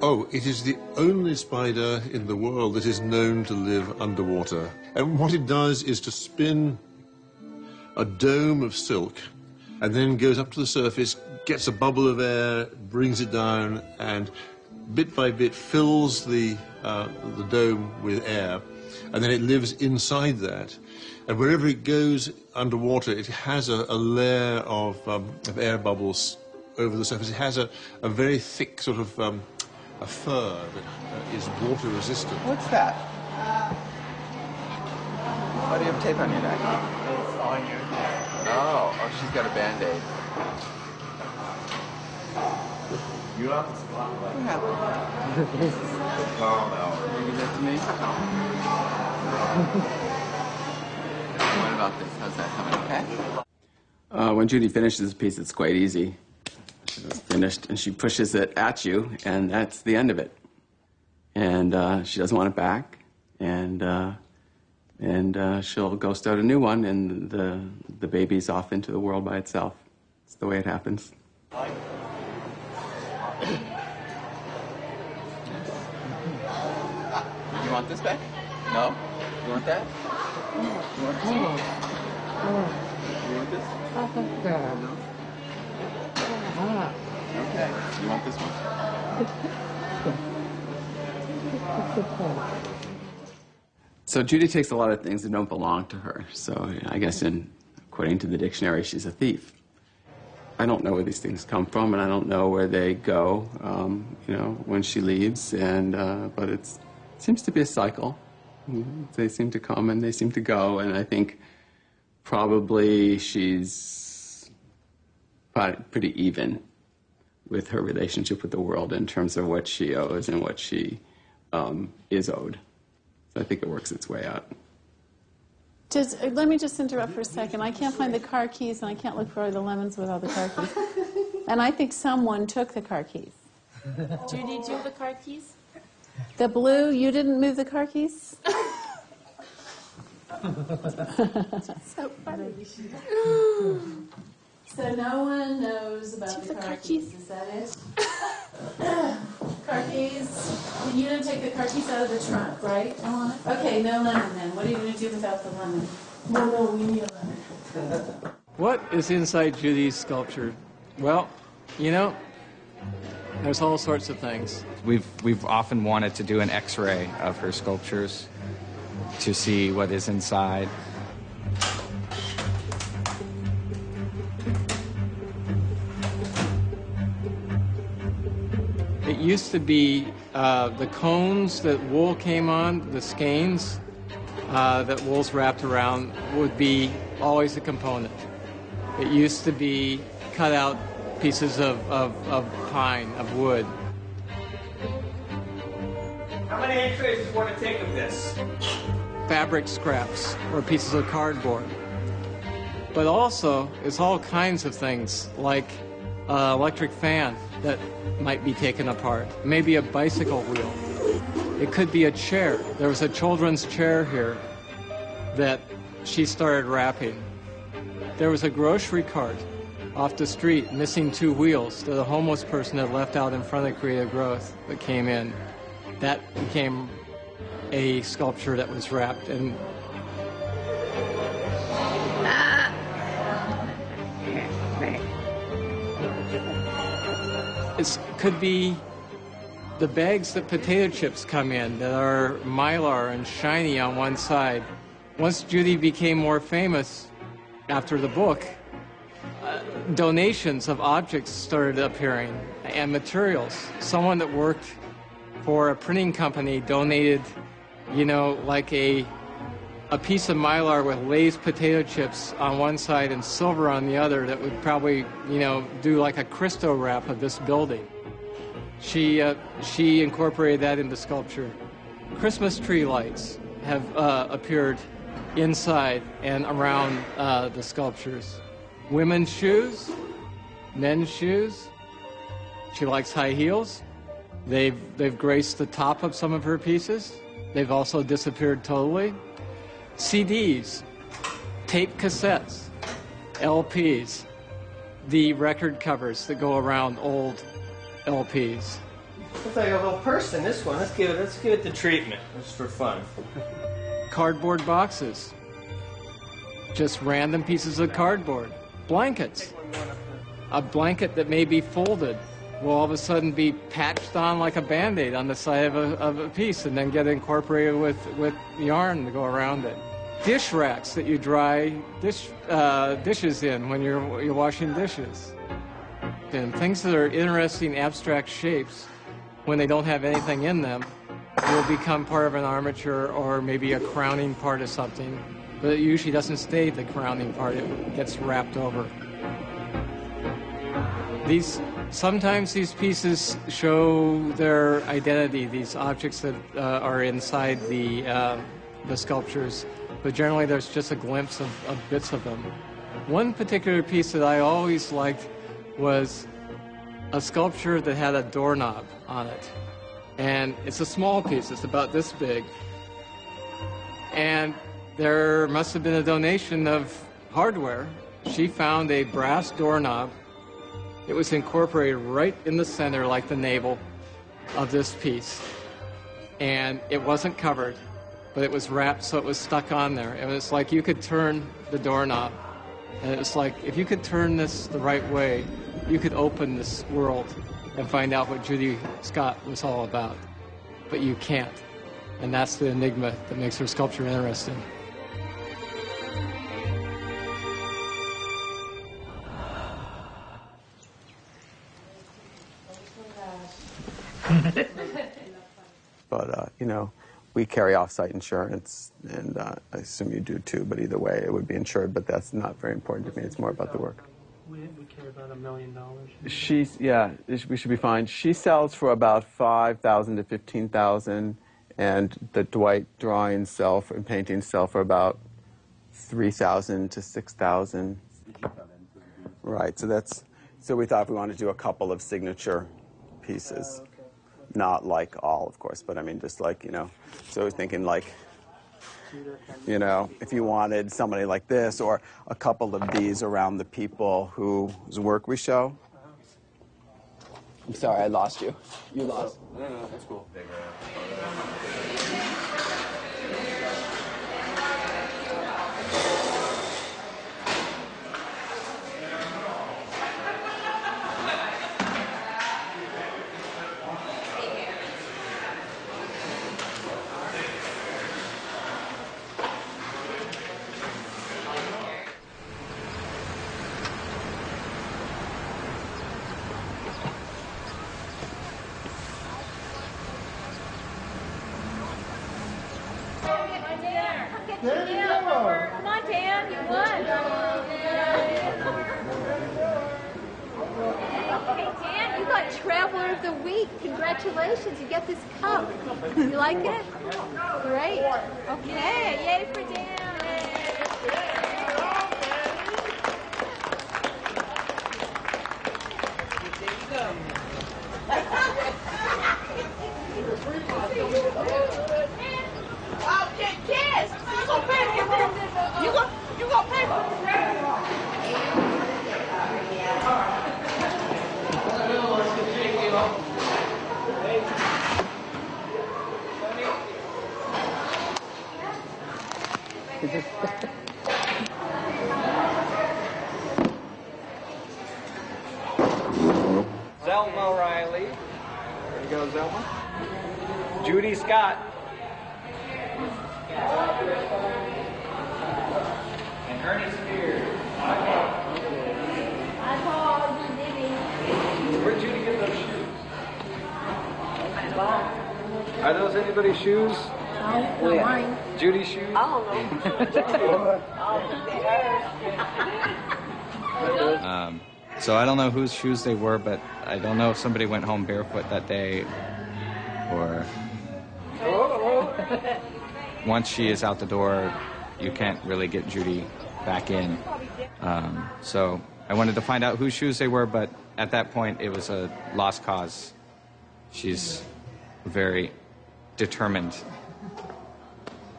Oh, it is the only spider in the world that is known to live underwater. And what it does is to spin a dome of silk and then goes up to the surface, gets a bubble of air, brings it down, and bit by bit fills the dome with air. And then it lives inside that. And wherever it goes underwater, it has a layer of air bubbles over the surface. It has a very thick sort of a fur that is water resistant. What's that? Why do you have tape on your neck? It's on your neck. Oh, she's got a Band-Aid. You have to spotlight. What happened? Oh, no. Can you give that to me? What about this? How's that coming? Okay? When Judy finishes this piece, it's quite easy. It's finished, and she pushes it at you, and that's the end of it. And she doesn't want it back, and she'll go start a new one, and the baby's off into the world by itself. It's the way it happens. You want this back? No? You want that? You want this? You want this? No? Okay. You want this one? So Judy takes a lot of things that don't belong to her. So I guess according to the dictionary, she's a thief. I don't know where these things come from, and I don't know where they go, when she leaves. But it seems to be a cycle. They seem to come and they seem to go, and I think probably she's pretty even with her relationship with the world in terms of what she owes and what she is owed. So I think it works its way out. Let me just interrupt for a second. I can't find the car keys, and I can't look for the lemons with all the car keys. And I think someone took the car keys. Judy, do you have the car keys? The blue, you didn't move the car keys? So funny. So no one knows about the car keys. Is that it? Car keys. You didn't take the car keys out of the trunk, right? Okay, no lemon then. What are you going to do without the lemon? No, we need a lemon. What is inside Judy's sculpture? Well, there's all sorts of things. We've often wanted to do an X-ray of her sculptures to see what is inside. It used to be the cones that wool came on, the skeins that wool's wrapped around, would be always a component. It used to be cut out pieces of pine, of wood. How many X-rays do you want to take of this? Fabric scraps or pieces of cardboard. But also, it's all kinds of things, like an electric fan that might be taken apart, maybe a bicycle wheel. It could be a chair. There was a children's chair here that she started wrapping. There was a grocery cart off the street missing 2 wheels that a homeless person had left out in front of Creative Growth that came in. That became a sculpture that was wrapped in. It could be the bags that potato chips come in that are mylar and shiny on one side. Once Judy became more famous after the book, donations of objects started appearing and materials. Someone that worked for a printing company donated, you know, like a piece of Mylar with Lay's potato chips on one side and silver on the other that would probably, you know, do like a Cristo wrap of this building. She incorporated that into sculpture. Christmas tree lights have appeared inside and around the sculptures. Women's shoes, men's shoes. She likes high heels. They've graced the top of some of her pieces. They've also disappeared totally. CDs, tape cassettes, LPs, the record covers that go around old LPs. Looks like a little person, this one. Let's give it the treatment, just for fun. Cardboard boxes. Just random pieces of cardboard. Blankets. A blanket that may be folded will all of a sudden be patched on like a Band-Aid on the side of a piece and then get incorporated with yarn to go around it. Dish racks that you dry dishes in when you're washing dishes. And things that are interesting abstract shapes, when they don't have anything in them, will become part of an armature or maybe a crowning part of something. But it usually doesn't stay the crowning part, it gets wrapped over. Sometimes these pieces show their identity, these objects that are inside the sculptures, but generally there's just a glimpse of bits of them. One particular piece that I always liked was a sculpture that had a doorknob on it. And it's a small piece, it's about this big. And there must have been a donation of hardware. She found a brass doorknob. It was incorporated right in the center, like the navel of this piece. And it wasn't covered, but it was wrapped so it was stuck on there. It was like you could turn the doorknob. And it was like, if you could turn this the right way, you could open this world and find out what Judith Scott was all about. But you can't. And that's the enigma that makes her sculpture interesting. But, you know, we carry off-site insurance, and I assume you do too, but either way, it would be insured, but that's not very important to me. It's more about the work. We carry about $1 million. We should be fine. She sells for about $5,000 to $15,000, and the Dwight drawings sell and paintings sell for about $3,000 to $6,000. Right, so we thought if we wanted to do a couple of signature pieces. Not like all, of course, but I mean, just like, you know, so I was thinking like, you know, if you wanted somebody like this or a couple of these around the people whose work we show. I'm sorry, I lost you. You lost. No, that's cool. Come on, Dan, you won. Hey, Dan, you got Traveler of the Week. Congratulations, you get this cup. You like it? Great. Okay, yay for Dan. Kids! You go pay for Zelma Riley. There you go, Zelma. Judith Scott. And Ernest Spears. Are those anybody's shoes? No, not mine. Judy's shoes? I don't know. So I don't know whose shoes they were, but I don't know if somebody went home barefoot that day, or once she is out the door, you can't really get Judy back in. So I wanted to find out whose shoes they were, but at that point it was a lost cause. She's a very determined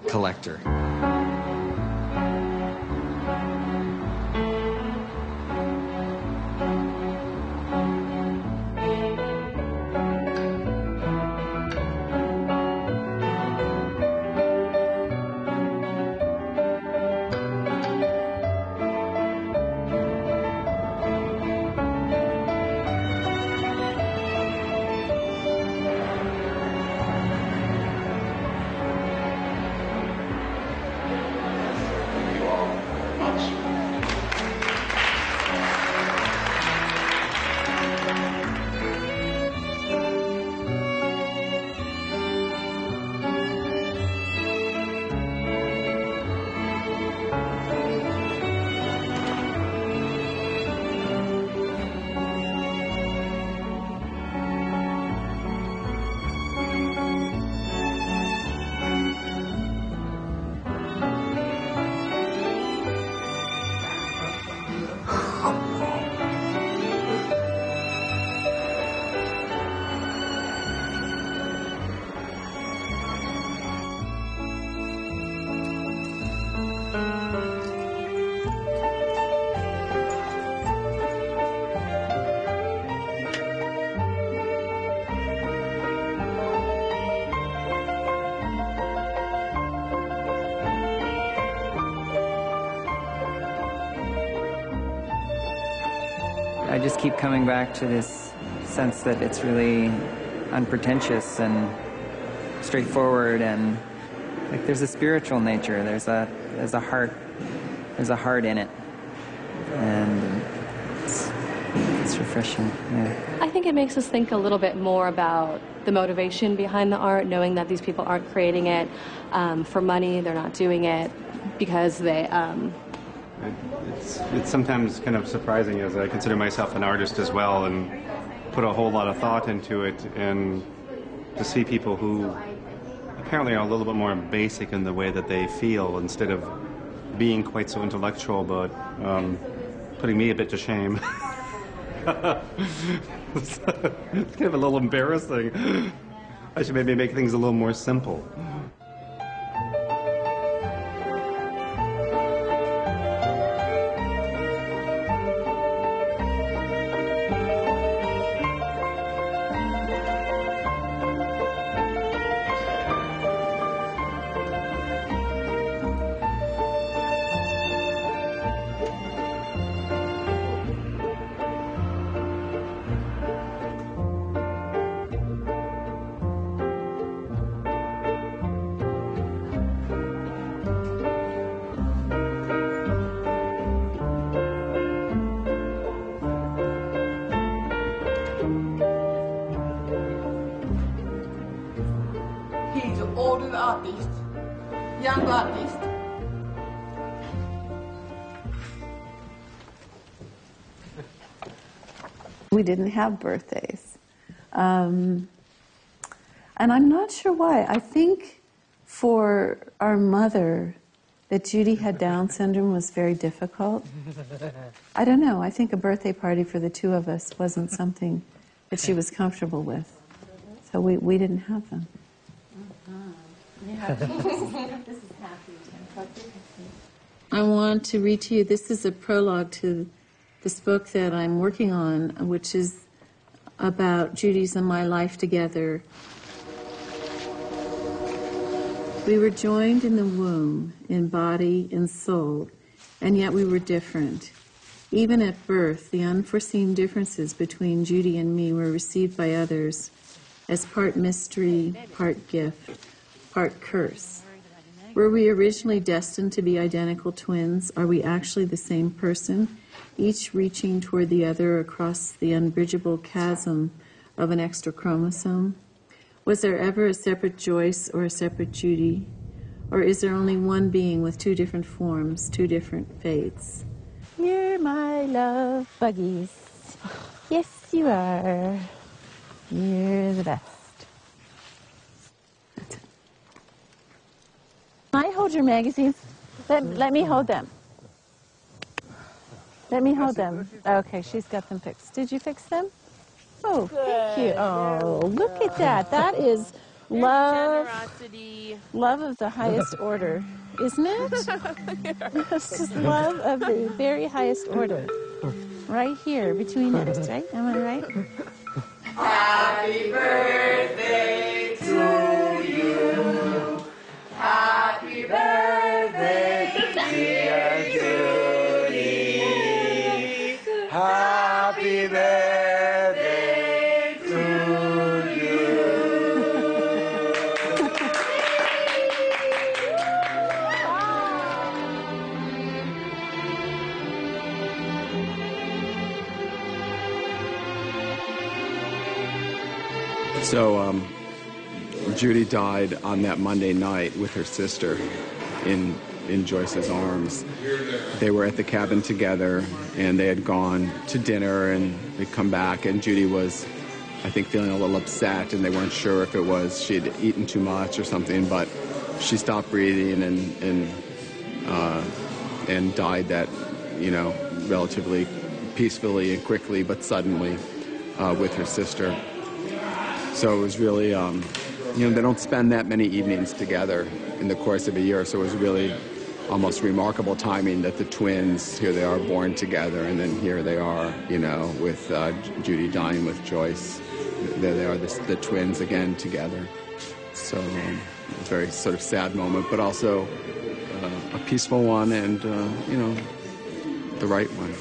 collector. I just keep coming back to this sense that it's really unpretentious and straightforward, and like there's a spiritual nature. There's a heart in it, and it's refreshing. Yeah. I think it makes us think a little bit more about the motivation behind the art, knowing that these people aren't creating it for money. They're not doing it because they. It's sometimes kind of surprising, as I consider myself an artist as well and put a whole lot of thought into it, and to see people who apparently are a little bit more basic in the way that they feel instead of being quite so intellectual, but putting me a bit to shame. It's kind of a little embarrassing. I should maybe make things a little more simple. Young artist. We didn't have birthdays. And I'm not sure why. I think for our mother, that Judy had Down syndrome was very difficult. I don't know. I think a birthday party for the two of us wasn't something that she was comfortable with. So we didn't have them. This is happy. I want to read to you, this is a prologue to this book that I'm working on, which is about Judy's and my life together. We were joined in the womb, in body and soul, and yet we were different. Even at birth, the unforeseen differences between Judy and me were received by others as part mystery, part gift, part curse. Were we originally destined to be identical twins? Are we actually the same person, each reaching toward the other across the unbridgeable chasm of an extra chromosome? Was there ever a separate Joyce or a separate Judy? Or is there only one being with two different forms, two different fates? You're my love buggies. Yes, you are. You're the best. Can I hold your magazines? Let me hold them. Let me hold them. Okay, she's got them fixed. Did you fix them? Oh, thank you. Oh, look at that. That is love. Generosity. Love of the highest order, isn't it? This is love of the very highest order. Right here, between us, right? Am I right? Happy birthday to you. Happy birthday, dear Judy. Happy birthday to you. So, Judy died on that Monday night with her sister in Joyce's arms. They were at the cabin together, and they had gone to dinner, and they'd come back, and Judy was, I think, feeling a little upset, and they weren't sure if it was she had eaten too much or something, but she stopped breathing and died that, relatively peacefully and quickly, but suddenly with her sister. So it was really, they don't spend that many evenings together in the course of a year, so it was really almost remarkable timing that the twins, here they are born together, and then here they are, with Judy dying with Joyce. There they are, the twins again together. So a very sort of sad moment, but also a peaceful one and, the right one.